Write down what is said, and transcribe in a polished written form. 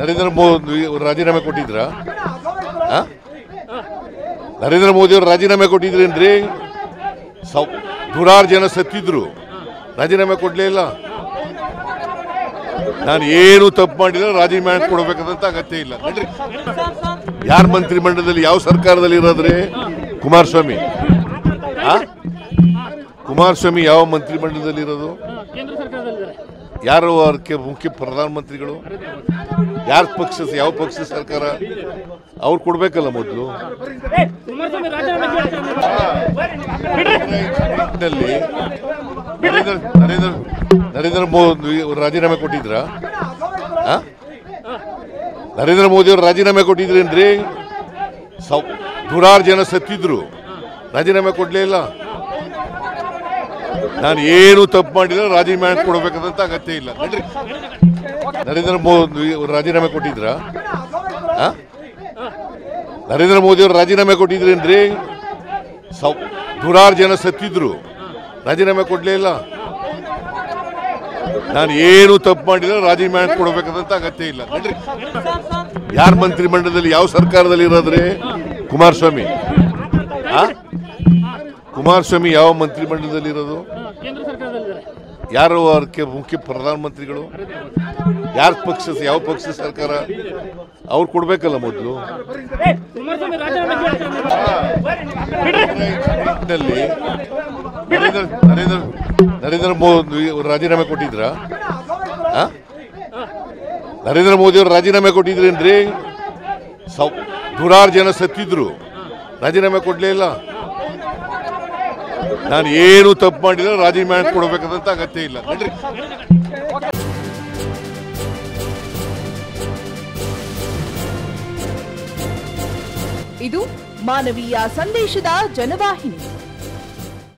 ನರೇಂದ್ರ ಮೋದಿ ಅವರು ರಾಜೀನಾಮೆ ಕೊಟ್ಟಿದ್ರಾ? ನರೇಂದ್ರ ಮೋದಿ ಅವರು ರಾಜೀನಾಮೆ ಕೊಟ್ಟಿದ್ರೇನ್ರಿ? ನೂರಾರು ಜನ ಸತ್ತಿದ್ರು, ರಾಜೀನಾಮೆ ಕೊಡ್ಲೇ ಇಲ್ಲ. ನಾನು ಏನು ತಪ್ಪು ಮಾಡಿಲ್ಲ, ರಾಜೀನಾಮೆ ಕೊಡಬೇಕಾದಂತ ಅಗತ್ಯ ಇಲ್ಲ. ನಡ್ರಿ, ಯಾರ ಮಂತ್ರಿಮಂಡಲದಲ್ಲಿ ಯಾವ ಸರ್ಕಾರದಲ್ಲಿ ಇರೋದ್ರಿ? ಕುಮಾರಸ್ವಾಮಿ. ಕುಮಾರಸ್ವಾಮಿ ಯಾವ ಮಂತ್ರಿಮಂಡಲದಲ್ಲಿ ಇರೋದು? ಯಾರು ಅದಕ್ಕೆ ಮುಖ್ಯ ಪ್ರಧಾನಮಂತ್ರಿಗಳು? ಯಾರ ಪಕ್ಷ, ಯಾವ ಪಕ್ಷದ ಸರ್ಕಾರ? ಅವ್ರು ಕೊಡ್ಬೇಕಲ್ಲ ಮೊದಲು. ನರೇಂದ್ರ ಮೋದಿ ಅವರು ರಾಜೀನಾಮೆ ಕೊಟ್ಟಿದ್ರಾ? ನರೇಂದ್ರ ಮೋದಿ ಅವರು ರಾಜೀನಾಮೆ ಕೊಟ್ಟಿದ್ರೇನ್ರಿ? ನೂರಾರು ಜನ ಸತ್ತಿದ್ರು, ರಾಜೀನಾಮೆ ಕೊಡ್ಲೇ ಇಲ್ಲ. ನಾನು ಏನು ತಪ್ಪು ಮಾಡಿಲ್ಲ, ರಾಜೀನಾಮೆ ಕೊಡಬೇಕಾದಂತ ಅಗತ್ಯ ಇಲ್ಲ. ನಡ್ರಿ, ನರೇಂದ್ರ ಮೋದಿ ಅವರು ರಾಜೀನಾಮೆ ಕೊಟ್ಟಿದ್ರಾ? ನರೇಂದ್ರ ಮೋದಿ ಅವರು ರಾಜೀನಾಮೆ ಕೊಟ್ಟಿದ್ರೇನ್ರಿ? ನೂರಾರು ಜನ ಸತ್ತಿದ್ರು, ರಾಜೀನಾಮೆ ಕೊಡ್ಲೇ ಇಲ್ಲ. ನಾನು ಏನು ತಪ್ಪು ಮಾಡಿಲ್ಲ, ರಾಜೀನಾಮೆ ಕೊಡಬೇಕಾದಂತ ಅಗತ್ಯ ಇಲ್ಲ. ನಡ್ರಿ, ಯಾರ ಮಂತ್ರಿಮಂಡಲದಲ್ಲಿ ಯಾವ ಸರ್ಕಾರದಲ್ಲಿ ಇರೋದ್ರಿ? ಕುಮಾರಸ್ವಾಮಿ. ಕುಮಾರಸ್ವಾಮಿ ಯಾವ ಮಂತ್ರಿಮಂಡಲದಲ್ಲಿ ಇರೋದು? ಯಾರು ಅದಕ್ಕೆ ಮುಖ್ಯ ಪ್ರಧಾನಮಂತ್ರಿಗಳು? ಯಾರ ಪಕ್ಷ, ಯಾವ ಪಕ್ಷದ ಸರ್ಕಾರ? ಅವ್ರು ಕೊಡ್ಬೇಕಲ್ಲ ಮೊದಲು. ನರೇಂದ್ರ ಮೋದಿ ಅವರು ರಾಜೀನಾಮೆ ಕೊಟ್ಟಿದ್ರಾ? ನರೇಂದ್ರ ಮೋದಿ ಅವರು ರಾಜೀನಾಮೆ ಕೊಟ್ಟಿದ್ರೇನ್ರಿ? ನೂರಾರು ಜನ ಸತ್ತಿದ್ರು, ರಾಜೀನಾಮೆ ಕೊಡ್ಲೇ ಇಲ್ಲ. ನಾನು ಏನು ತಪ್ಪು ಮಾಡಿಲ್ಲ, ರಾಜೀನಾಮೆ ಕೊಡಬೇಕಾದಂತ ಅಗತ್ಯ ಇಲ್ಲ. ನಡ್ರಿ, ಇದು ಮಾನವೀಯ ಸಂದೇಶದ ಜನವಾಹಿನಿ.